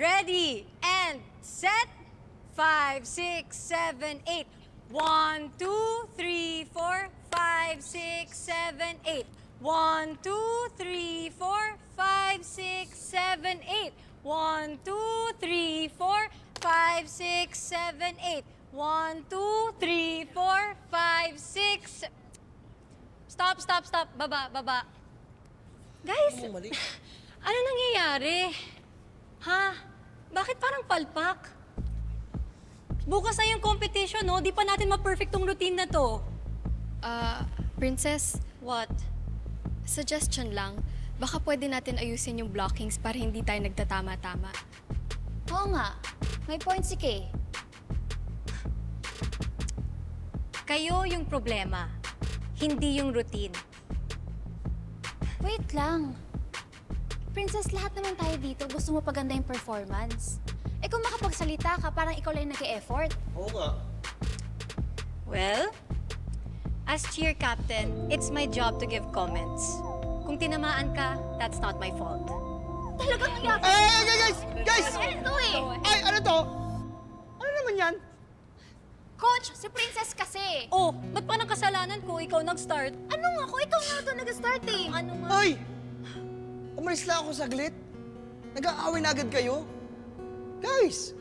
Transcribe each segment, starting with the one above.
Ready, and set. 5, 6, 7, 8. 1, 2, 3, 4, 5, 6, 7, 8. 1, 2, 3, 4, 5, 6, 7, 8. 1, 2, 3, 4, 5, 6, 7, 8. 1, 2, 3, 4, 5, 6. Stop, stop, stop. Baba, baba. Guys, Mali. ano nangyayari? Ha? Bakit parang palpak? Bukas na yung competition, no? Di pa natin ma-perfect tong routine na to. Princess, What? suggestion lang. Baka pwede natin ayusin yung blockings para hindi tayo nagtatama-tama. Oo nga. May point si Kay. Kayo yung problema, hindi yung routine. Wait lang. Princess, lahat naman tayo dito gusto mo paganda yung performance. Eh kung makapagsalita ka, parang ikaw lang nag-e-effort. Oo nga. Well, as cheer captain, it's my job to give comments. Kung tinamaan ka, that's not my fault. Talagang yabang. Ay, guys! Guys! Ito eh. Ay, ano to? Ano naman yan? Coach, si Princess kasi. Oh, ba't pa ng kasalanan ko? Ikaw nag-start. Ano nga ko? Ikaw nga ito nag-start eh. Ano nga? Ay! Umalis lang ako saglit. Nag-aaway na agad kayo. Guys!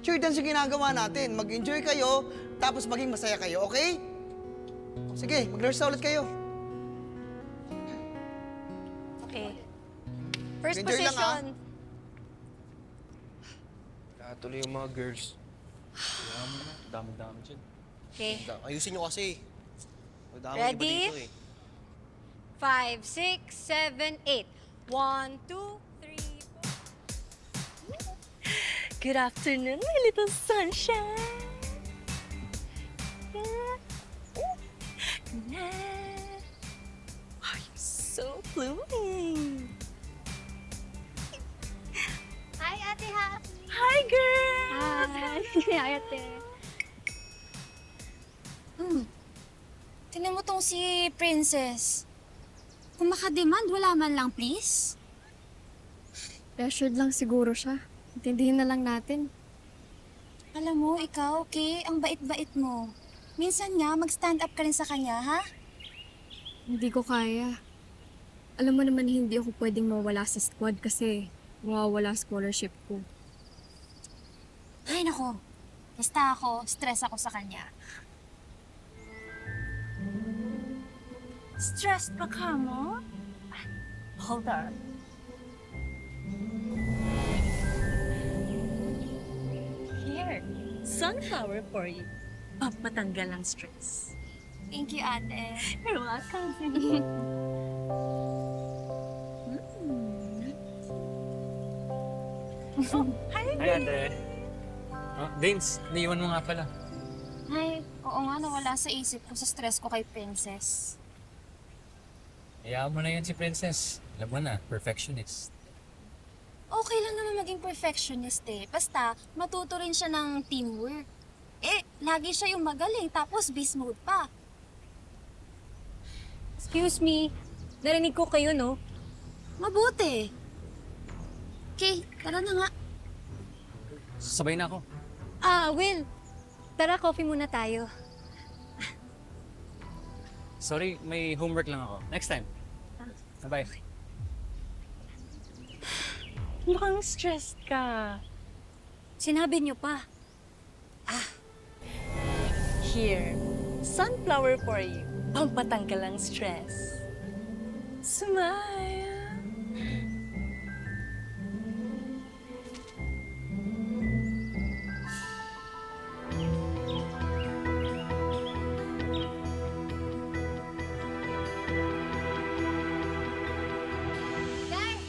Cheer dance yung ginagawa natin. Mag-enjoy kayo, tapos maging masaya kayo, okay? Sige, mag-rehearse ulit kayo. Okay. First Enjoy lang, position. Tuloy yung mga girls. Kaya mo na, dami-dami dyan. Okay. Ayusin nyo kasi. Madami Ready? iba dito eh. 5, 6, 7, 8. 1, 2, 3, 4. Good afternoon, my little sunshine. Oh, you're so blooming. Hi, Ate Ha. Hi, girl. Hi, Ate. Tingnan mo tong si Princess. Kung makademand, wala man lang, please. Pressured lang siguro siya. Intindihin na lang natin. Alam mo, ikaw, okay, ang bait-bait mo. Minsan nga, mag-stand up ka rin sa kanya, ha? Hindi ko kaya. Alam mo naman hindi ako pwedeng mawala sa squad kasi mawawala scholarship ko. Ay, nako. Basta ako, stress ako sa kanya. Stressed pa ka mo? Hold on. Here, sunflower for you. Pampatanggal ang stress. Thank you, ate. You're welcome. Hi, ate. Oh, Vince, naiwan mo nga pala. Ay, oo nga, nawala sa isip ko sa stress ko kay Princess. Hayaan mo na yan si Princess. Alam mo na, perfectionist. Okay lang naman maging perfectionist eh. Basta, matuto rin siya ng teamwork. Eh, lagi siya yung magaling, tapos beast mode pa. Excuse me. Narinig ko kayo, no? Mabuti. Okay, tara na nga. Sabay na ako. Will. Tara, coffee muna tayo. Sorry, may homework lang ako. Next time. Bye-bye. Mukhang stressed ka. Sinabi niyo pa. Here, sunflower for you. Pampatanggal ang stress. Smile.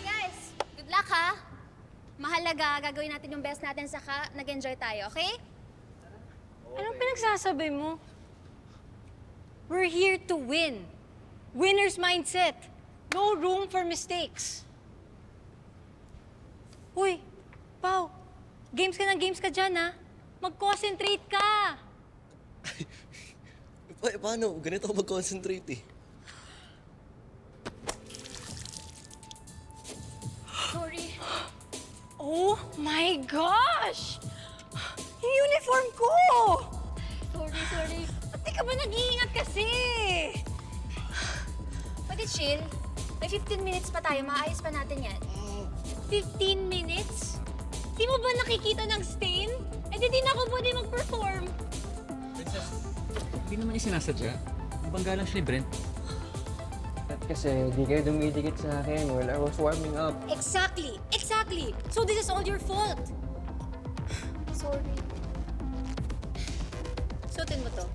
Guys, good luck ha. Mahalaga, gagawin natin yung best natin saka nag-enjoy tayo, okay? Anong pinagsasabi mo? We're here to win. Winner's mindset. No room for mistakes. Uy, Pao, games ka ng games ka dyan, ha? Mag-concentrate ka! Paano? Ganito ako mag-concentrate eh. Sorry. Oh, My gosh! Yung uniform ko! Sorry. Ba't di ka ba nag-iingat kasi? Pwede chill. May 15 minutes pa tayo. Maayos pa natin yan. 15 minutes? Di mo ba nakikita ng stain? Eh di na ako pwede mag-perform. Princess, hindi naman niya sinasadya. Nabangga lang siya ni Brent. At kasi di kayo dumidikit sa akin while I was warming up. Exactly! So this is all your fault. Sorry. Suotin mo to.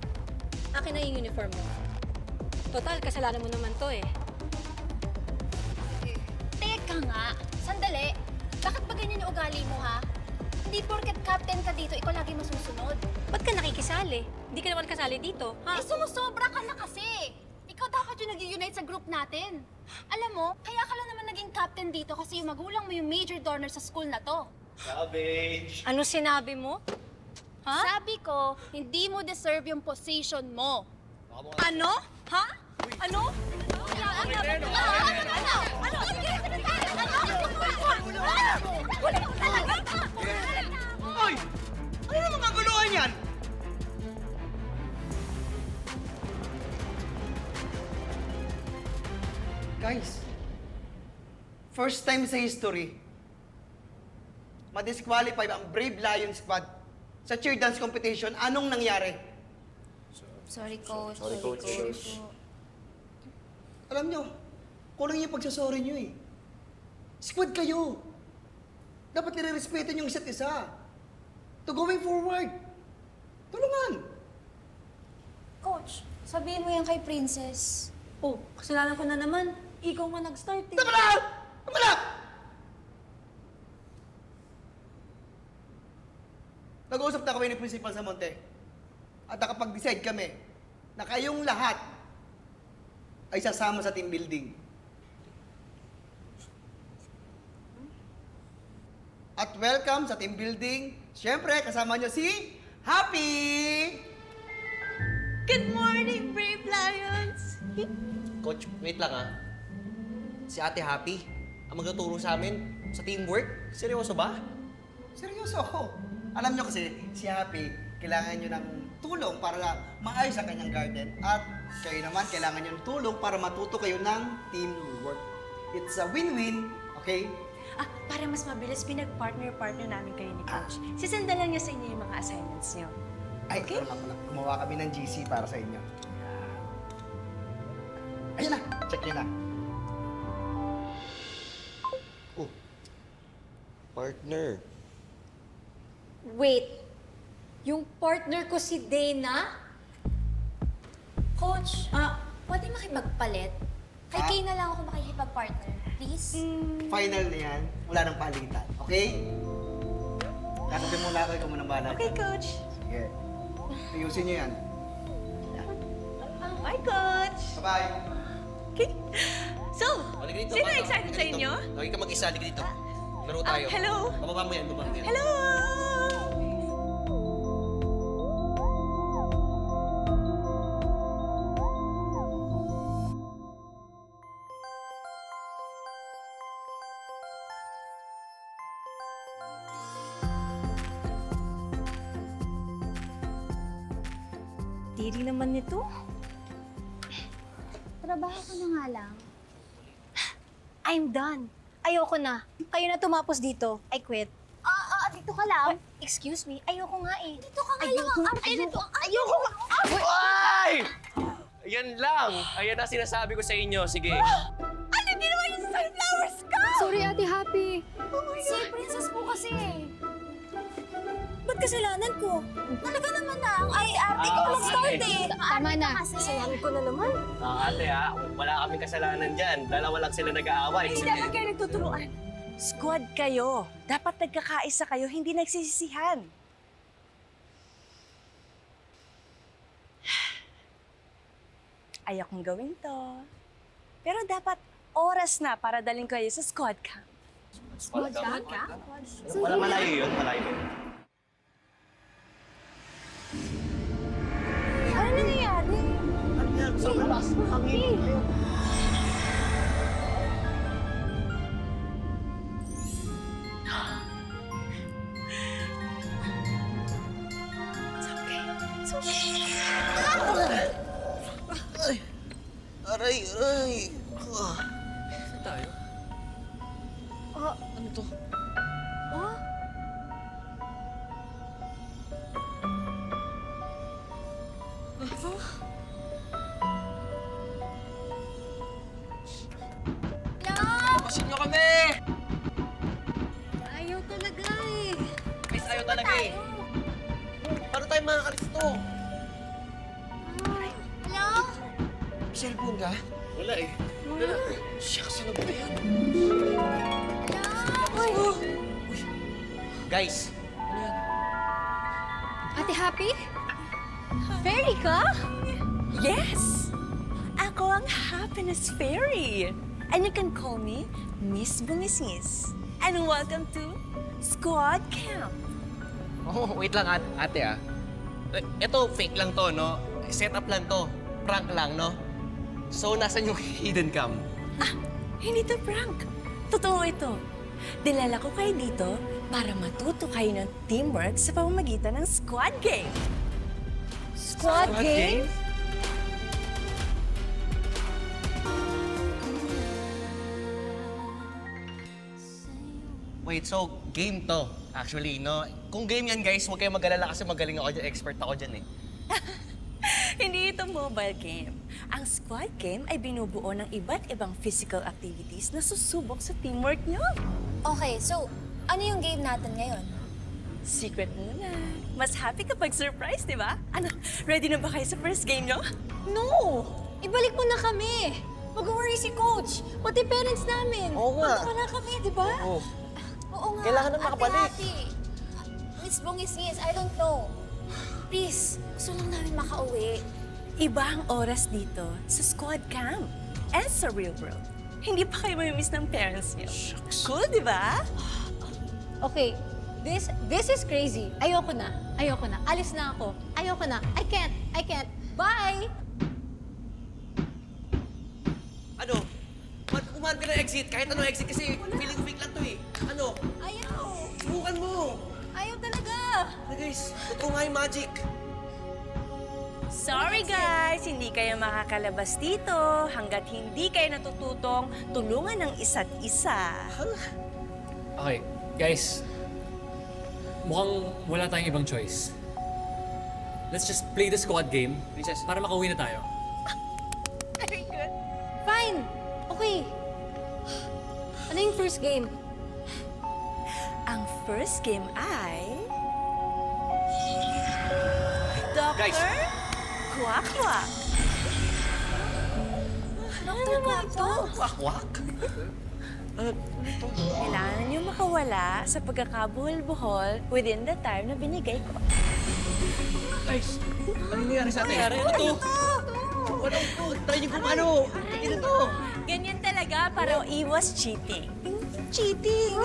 Akin na yung uniform mo. Total, kasalanan mo naman to eh. Teka nga. Sandali. Bakit ba ganyan yung ugali mo, ha? Hindi porket captain ka dito, ikaw lagi masusunod. Ba't ka nakikisali? Hindi ka naman kasali dito, ha? Eh, sumusobra ka na kasi. Ikaw dapat yung nag-unite sa group natin. Alam mo, kaya ka lang naman naging captain dito kasi yung magulang mo yung major donor sa school na to. Ano sinabi mo? Ha? Sabi ko, hindi mo deserve yung position mo. Ano? Ha? Ano? Hoy! Ano naman kaguluhan yan? Guys, first time sa history, ma-disqualify ang Brave Lion Squad sa cheer dance competition. Anong nangyari? Sorry, Coach. Alam nyo, kulang yung pagsasorry nyo eh. Squad kayo. Dapat nire-respeto nyo yung isa't isa. To going forward. Tulungan. Coach, sabihin mo yan kay Princess. Oh, kasalanan ko na naman. Ikaw nga nag-start eh. Tama na! Tama na! Nag-uusap na kami ni Principal sa Monte. At nakapag-decide kami na kayong lahat ay sasama sa team building. At welcome sa team building. Siyempre, kasama nyo si Happy! Good morning, Brave Lions! Coach, wait lang ah. Si Ate Happy, ang magtuturo sa amin sa teamwork. Seryoso ba? Seryoso ako. Alam nyo kasi, si Happy, kailangan nyo ng tulong para maayos ang kanyang garden. At kayo naman, kailangan nyo ng tulong para matuto kayo ng teamwork. It's a win-win, okay? Para mas mabilis, pinag-partner namin kayo ni Coach. Sisandalan niya sa inyo yung mga assignments niyo. Ay, okay. Pala. Gumawa kami ng GC para sa inyo. Ayan na, check nyo na. Oh. Partner. Wait. Yung partner ko si Dana? Coach, pwede makipagpalit? Kay Kay na lang ako makikipag-partner. Please? Final na yan. Wala nang palitan. Okay? Kakasin muna ako, ikaw muna bahala. Okay, Coach. Sige. Ayusin nyo yan. Bye, Coach! Bye-bye. Okay. So, Halika dito, sino bata. excited Halika sa dito. inyo? Lagi ka mag-isa, halika dito. Laro tayo. hello. Bababa mo yan, bababa mo yan. Hello! Tiri naman nito. Trabaho ko na nga lang. I'm done. Ayoko na. Kayo na tumapos dito. I quit. Dito ka lang. Excuse me, ayoko nga eh. Dito ka nga lang. Ayoko nga. Ay! Yan lang! Ayan na sinasabi ko sa inyo. Sige. Ano ginawa yung sunflowers ko? Sorry, Ate Happy. Si Princess po kasi. Ba't kasalanan ko? Talaga naman na. Ay, ate ko mag-start eh. Tama na. Kasalanan ko na naman. Ate wala kaming kasalanan dyan. Dalawa lang sila nag-aaway. Hindi dapat kayo nagtutulungan. Squad kayo. Dapat nagkakaisa kayo, hindi nagsisisihan. Ayokong gawin to. Pero dapat oras na para daling kayo sa squad camp. Squad ka? Wala malayo yun, malayo yun. Ano nangyayari? Aray, aray. Saan tayo? Ano to? Pasin nyo kami! Ayaw talaga eh. Guys, ayaw talaga eh. Paano tayo makakalis to? Hello? May cellphone ka? Wala eh. Shucks, ano ba yan? Guys, Ate Happy? Fairy ka? Yes! Ako ang happiness fairy. And you can call me Miss Bungisngis. And welcome to Squad Camp. oh, wait lang ate ah. Ito, fake lang to, no? Set up lang to. Prank lang, no? So, nasan yung hidden cam? Hindi to prank. Totoo ito. Dinala ko kayo dito para matuto kayo ng teamwork sa pamamagitan ng squad game. Squad game? Wait, so game to, actually, no? Kung game yan, guys, huwag kayong mag-alala kasi magaling ako dyan, expert ako dyan eh. Hindi ito mobile game. Ang squad game ay binubuo ng iba't ibang physical activities na susubok sa teamwork nyo. Okay, so ano yung game natin ngayon? Secret muna. Mas happy kapag surprise, di ba? Ano, ready na ba kayo sa first game nyo? No! Ibalik mo na kami! Mag-worry si Coach, pati parents namin. Oo nga. Wala kami, di ba? Oh. Oo nga. Kailangan na Ate makabalik. Happy. Miss Bungisngis, I don't know. Please, gusto lang namin makauwi. Iba ang oras dito sa squad camp and sa real world. Hindi pa kayo mamimiss ng parents niyo. Cool, di ba? Okay, this is crazy. Ayoko na. Alis na ako. Ayoko na. I can't. Bye! Ano? Kumahan ka ng exit, kahit anong exit kasi feeling ko fake lang to eh. Ano? Ayaw! Subukan mo! Ayaw talaga! Ano guys, totoo nga yung magic. Sorry guys, hindi kayo makakalabas dito hanggat hindi kayo natututong tulungan ng isa't isa. Okay, guys. Mukhang wala tayong ibang choice. Let's just play the squad game Princess. para makauwi na tayo. Very good. Fine! Okay. Ano yung first game? Ang first game ay... Dr. Guys. Quack-Quack. Ano naman ito? Wakwak? Kailangan niyo makawala sa pagkakabuhol-buhol within the time na binigay ko. Guys, ano nangyari sa atin? Ano to? Ano to? Try niyo kung ano. Ano to? Ganyan talaga para iwas cheating. Cheating?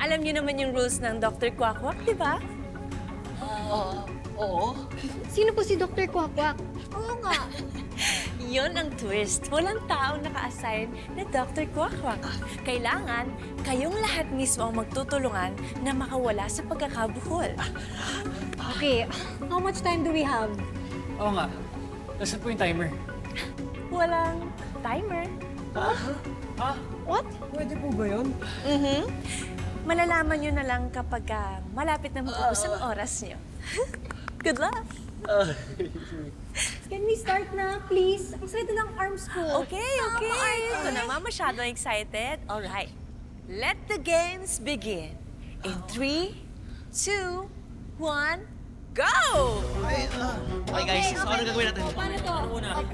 Alam niyo naman yung rules ng Dr. Quack-Quack, di ba? Oo. Sino po si Dr. Quack-Quack? Oo nga. Yon ang twist. Walang taong naka-assign na Dr. Quack-Quack. Kailangan kayong lahat mismo ang magtutulungan na makawala sa pagkakabuhol. Okay, how much time do we have? Oo nga. Nasaan po yung timer? Walang timer. What? Pwede po ba yun? Malalaman nyo na lang kapag malapit na matapos ang oras nyo. Good luck! Can we start na, please? Ang swerte ng arms ko. Okay. Ito naman masyadong excited. All right. Let the games begin. In 3, 2, 1, go! Okay guys, so ano gagawin natin? Paano to?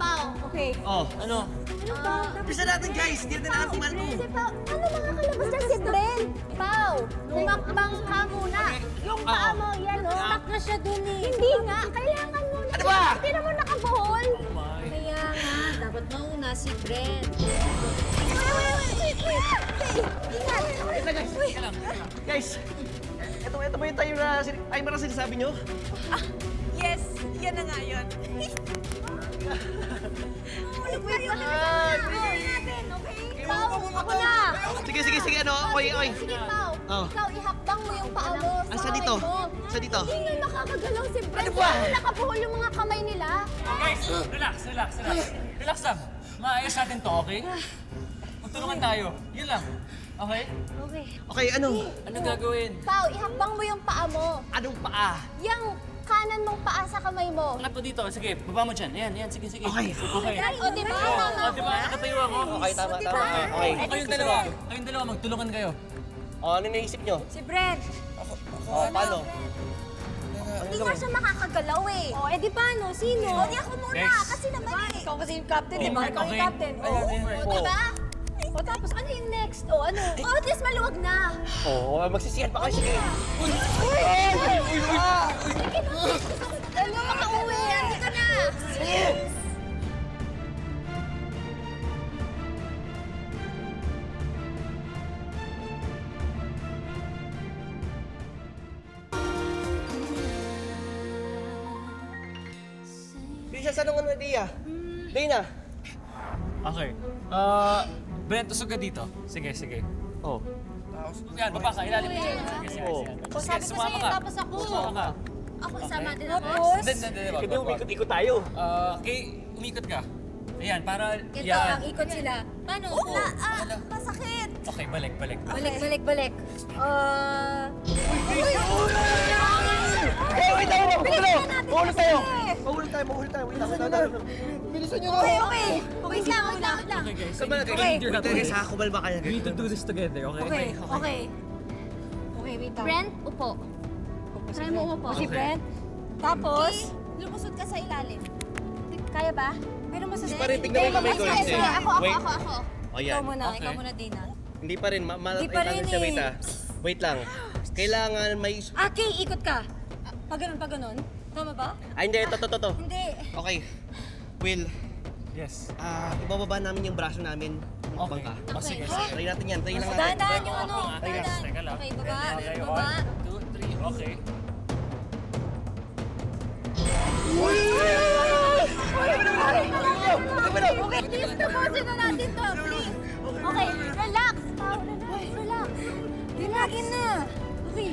Pau. Okay. Oh, ano? Ano to? Bisa natin guys, hindi natin alam kung ano. Ano makakalabas dyan si Brent? Pao, lumakbang ka muna. Yung paa mo, yan o. Stuck na siya dun eh. Hindi nga, kailangan muna. Ano ba? Hindi naman nakabuhol. Kaya nga, dapat mauna si Brent. Ingat. Guys, ito ba yung timer na sinasabi nyo? Yes, yan na nga yun. Wait lang. natin, okay? Pao, ako na. Sige, ano? Okay. Sige, Pao. Oh. Ikaw, ihakbang mo yung paa mo. Asa dito? Sa Sa dito? Hindi nga makakagalaw si Brent. Ano ba? Kasi nakabuhol yung mga kamay nila. Okay, Guys, relax. Relax lang. Maayos natin to, okay? Magtulungan tayo. Yun lang. Okay? Okay. Okay, ano? Ano gagawin? Pao, ihakbang mo yung paa mo. Anong paa? Yung kanan mong paa sa kamay mo. Angat mo dito. Sige, baba mo dyan. Ayan, sige. Okay. Okay. O, di ba? Tama O, di ba? Nakatayo ako. Okay, tama. Okay. Kayong dalawa, magtulungan kayo. O, ano naisip nyo? Si Brent. O, paano? Hindi nga siya makakagalaw eh. O, di paano? Sino? O, di ako muna. Next. Kasi naman eh. Ikaw kasi yung captain, di ba? Teamwork, Ikaw yung okay? captain. O, di ba? O, tapos ano yung next? O, ano? O, at least maluwag na. Oo, magsisiyan pa kayo. Sige. Alam mo, makauwi. Hindi ka na. Princess, anong ano, Dia? Dana? Okay. Brent, usog ka dito. Sige. Oh. Yan, baba ka. Ilalim. Sige. O, sabi ko sumama sa'yo, ka. tapos ako. Sumama ka. Ako, isama din ako. Hindi. Hindi, umikot-ikot tayo. Okay, umikot ka. Ayan, para... Ito, Yan. ang ikot sila. Paano? Masakit. Okay, balik. Balik. Hey, wait lang! Mahulog tayo! Wait lang. Bilisan nyo! Okay. Wait lang. Okay, guys. Sabay natin. Clear your hat, Guys, okay? ha? Kumalma kayo. We need to do this together, okay? Okay, wait lang. Brent, upo. Try mo umupo. Si Brent. Tapos, Lumusod ka sa ilalim. Kaya ba? pero masasaya. Pa rin, tignan mo yung kamay ko. Sige, ako. Wait. Ako. O, yan. Ikaw muna, Dina. Hindi pa rin. Hindi pa rin siya, eh. wait, wait lang. Kailangan may... Okay, ikot ka. Pag ganun. Tama ba? Ay, hindi. Ito. Hindi. Okay. Will, Yes. ibababa namin yung braso namin. Okay. Bangka. O, sige. Try natin yan. Try lang natin. Dahan-dahan yung ano. Teka Dahan-dahan. lang. Okay, baba. Okay, Baba. 1, 2, 3. Okay. Okay, please, tapusin na natin to, please. Okay, relax. Relax. Dilagin na. Okay.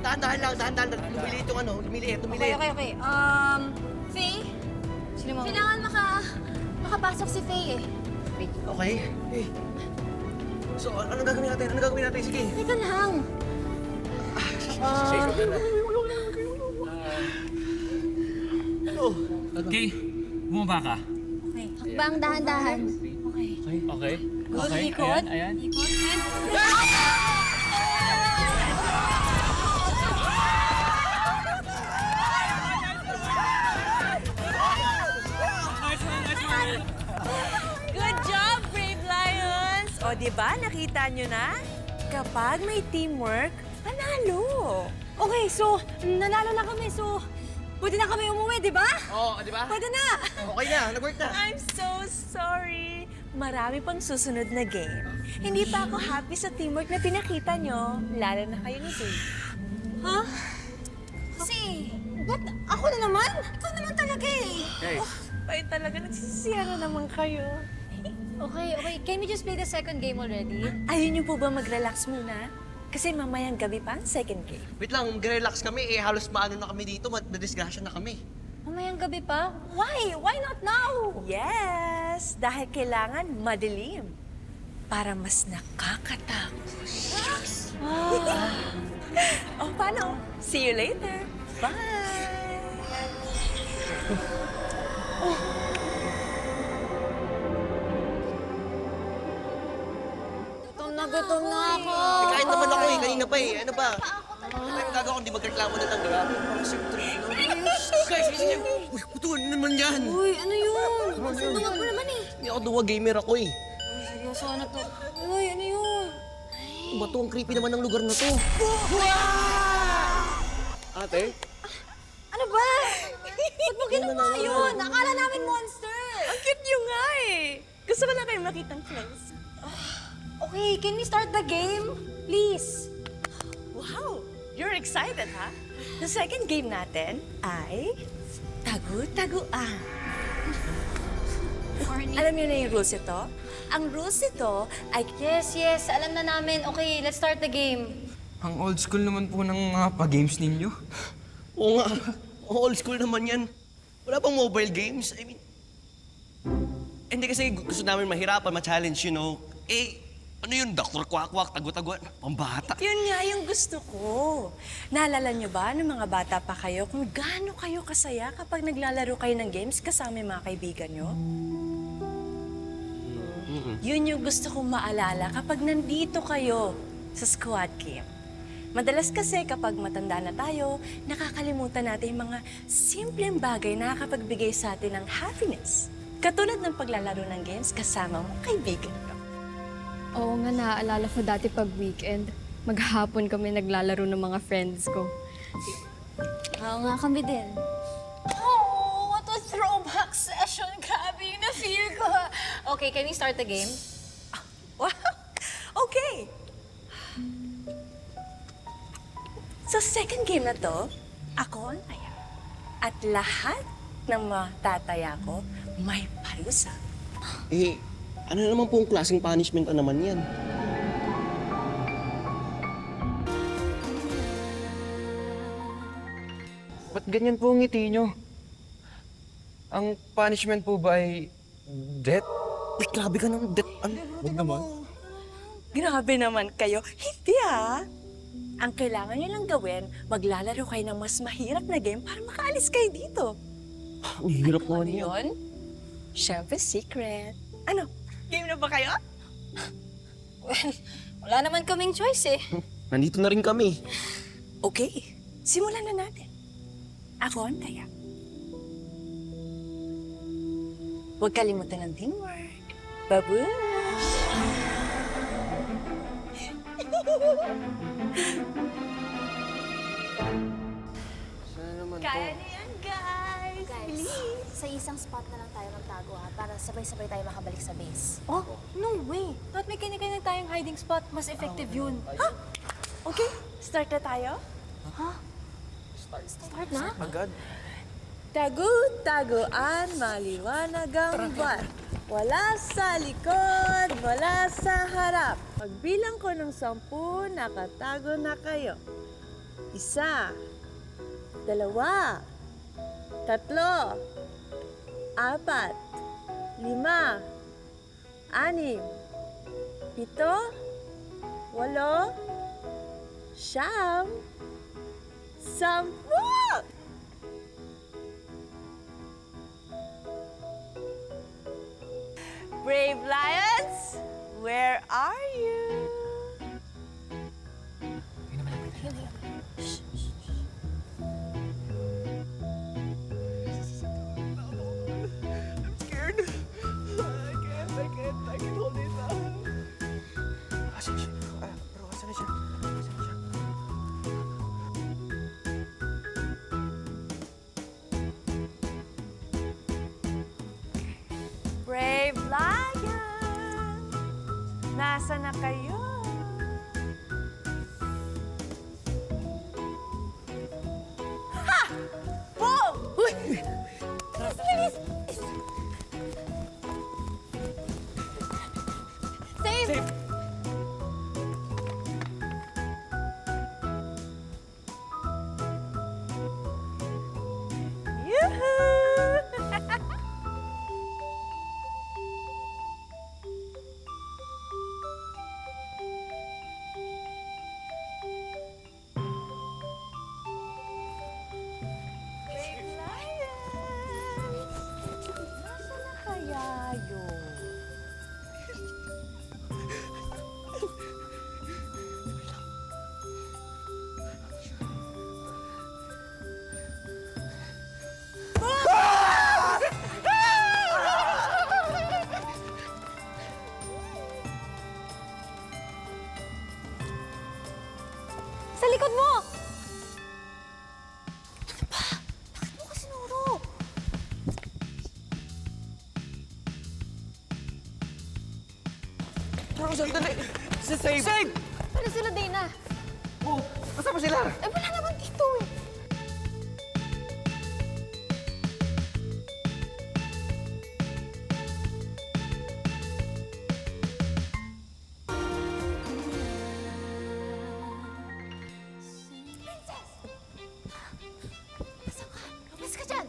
Dahan-dahan lang. Lumiliit yung ano. Lumiliit. Okay. Faye? Sino mo? Kailangan makapasok si Faye eh. Okay. So, anong gagawin natin? Sige. Teka lang. Okay. Bumaba ka. Hakbang dahan-dahan. Okay. Good, ikot. Ayan. Good job, Brave Lions! O, di ba? Nakita nyo na? Kapag may teamwork, panalo! Okay, so, nanalo na kami. So, pwede na kami umuwi, di ba? Oo, di ba? Pwede na. Okay na. Nag-work na. I'm so sorry. Marami pang susunod na game. Hindi pa ako happy sa teamwork na pinakita nyo, lalo na kayo ni Dave. Ha? Kasi, ba't ako na naman? Ikaw naman talaga eh. Guys. Ay, talaga nagsisisiya na naman kayo. Okay. Can we just play the second game already? Ayun nyo po ba mag-relax muna? Kasi mamayang gabi pa ang second game. Wait lang, mag-relax kami. Halos maano na kami dito. Madisgrasya na kami. Mamayang gabi pa? Why? Why not now? Yes! Dahil kailangan madilim para mas nakakatakot. O, paano? See you later. Bye! Gutom na ako. Kahit naman ako eh. Kanina pa eh. Ano ba? Ano tayong gagawa kung di magreklamo na lang, di ba? Guys, kasi niyo. Uy, puto, ano naman yan? Uy, ano yun? Sundugan mo naman eh. Hindi ako duwa gamer ako eh. Uy, seryoso, ano to? Uy, ano yun? Ano ba to? Ang creepy naman ng lugar na to. Ate? Ano ba? Ba't mo ginawa yun? Akala namin monster. Ang cute nyo nga eh! Gusto ko lang kayo makitang close. Okay, can we start the game? Please. Wow! You're excited, ha? The second game natin ay tagu-taguan. Alam niyo na yung rules ito? Ang rules ito ay... Yes, alam na namin. Okay, let's start the game. Ang old school naman po ng mga pa-games ninyo. Oo nga. Old school naman yan. Wala bang mobile games? I mean, hindi kasi gusto namin mahirapan, ma-challenge, you know. Eh, ano yun, Dr. Quack-Quack, tago-tago, pambata. Yun nga yung gusto ko. Naalala niyo ba, nung mga bata pa kayo, kung gaano kayo kasaya kapag naglalaro kayo ng games kasama yung mga kaibigan niyo? Yun yung gusto kong maalala kapag nandito kayo sa squad game. Madalas kasi kapag matanda na tayo, nakakalimutan natin yung mga simpleng bagay na nakakapagbigay sa atin ng happiness. Katulad ng paglalaro ng games kasama mo kaibigan ko. Oo nga, naaalala ko dati pag weekend, maghapon kami naglalaro ng mga friends ko. Oo nga, kami din. Oh, what a throwback session, Gabby. Na-feel ko. Okay, can we start the game? Wow! Okay! Sa second game na to, ako ang taya. At lahat ng matataya ko, may parusa. Eh, ano naman pong klaseng punishment na naman yan? Ba't ganyan po ang ngiti nyo? Ang punishment po ba ay death? Uy, grabe ka ng death. Ano? Huwag naman. Grabe naman kayo. Hindi Ang kailangan nyo lang gawin, maglalaro kayo ng mas mahirap na game para makaalis kayo dito. Ang hirap naman Ano yan. yun? Siyempre, secret. Ano? Game na ba kayo? Wala naman kaming choice eh. Nandito na rin kami. Okay, simulan na natin. Ako ang taya. Huwag kalimutan ng teamwork. Babush! Sana naman Kaya niyo yan, guys! Guys, sa isang spot na lang tayo magtago para sabay-sabay tayo makabalik sa base. Oh, no way. Ba't may kanya-kanya tayong hiding spot? Mas effective yun. Okay, start na tayo? Start na? agad. Tagu-taguan, maliwanag ang buwan. Wala sa likod, wala sa harap. Pagbilang ko ng 10, nakatago na kayo. 1, 2, 3, 4, 5, 6, 7, 8, 9, 10. Brave Lions, where are you? Asan siya? Bro, asan na siya? Asan na siya? Brave Lions, nasa na kayo? Ha! Boom! Save! Yoo-hoo! Brave Lions! Nasa na kaya yun? Sa likod mo! Bakit mo ko sinuro? Bro, sandali! Save! Save! Ano sila, Dana? Oh, kasama sila! Eh, wala naman dito eh. Labas ka dyan!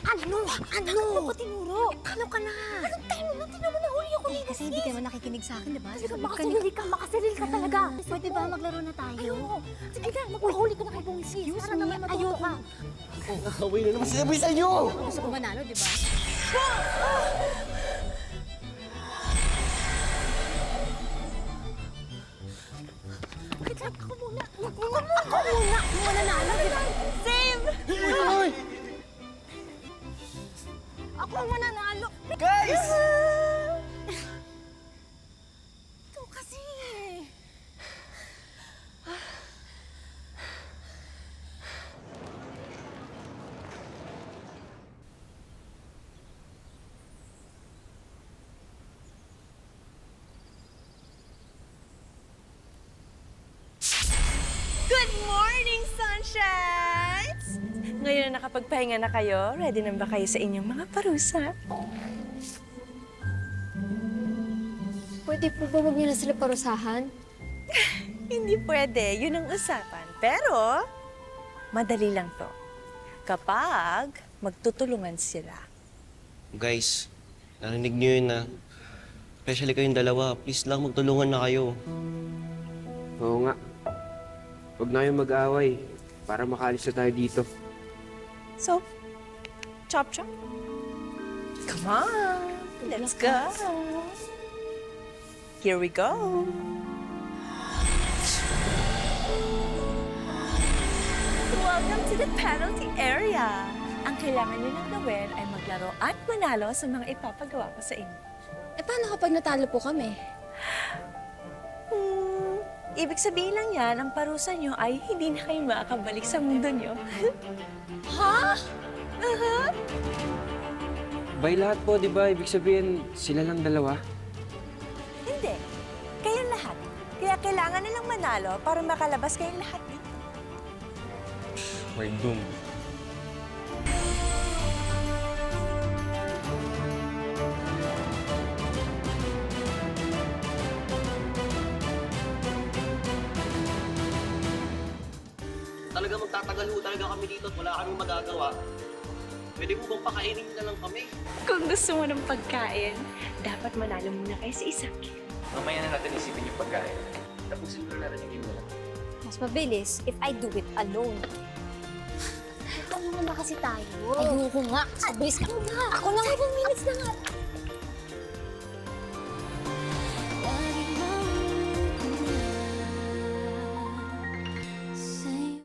Ano? Ano ko tinuro? Ano ka na? Anong time mo? Tinan mo na huli ako ni Kasi hindi ka naman nakikinig sa akin, di ba? Makasilil ka talaga. Pwede ba maglaro na tayo? Ayoko. Sige na, magpahuli ko na kay Bong Sis. Para naman matuto ka. Nakawin na naman sinabi sa inyo! Gusto ko manalo, di ba? Wait lang, ako muna. Ako muna. Ako mananalo, di ba? Save! Hoy! Ako mananalo. Guys! Ikaw kasi. Good morning, sunshines! Ngayon na nakapagpahinga na kayo, ready na ba kayo sa inyong mga parusa? Pwede po ba huwag niyo na sila parusahan? Hindi pwede, yun ang usapan. Pero, madali lang to. Kapag magtutulungan sila. Guys, narinig niyo yun na. Especially kayong dalawa, please lang magtulungan na kayo. Oo nga. Huwag na kayong mag-away para makaalis na tayo dito. So, chop chop. Come on, let's go. Here we go. Welcome to the penalty area. Ang kailangan niyo nang gawin ay maglaro at manalo sa mga ipapagawa ko sa inyo. Eh, paano kapag natalo po kami? Ibig sabihin lang yan, ang parusa nyo ay hindi na kayo makakabalik sa mundo nyo. By lahat po, di ba? Ibig sabihin, sila lang dalawa? Hindi. Kayong lahat. Kaya kailangan nilang manalo para makalabas kayong lahat dito. We're doomed. Talaga magtatagal ho talaga kami dito at wala kaming magagawa. Pwede mo bang pakainin na lang kami? Kung gusto mo ng pagkain, dapat manalo muna kayo sa isang game. Mamaya na natin isipin yung pagkain. Tapusin mo na natin yung game na. Mas mabilis if I do it alone. Ano na kasi tayo? Ayoko nga. Mabilis ka. Ako na. 7 minutes na nga.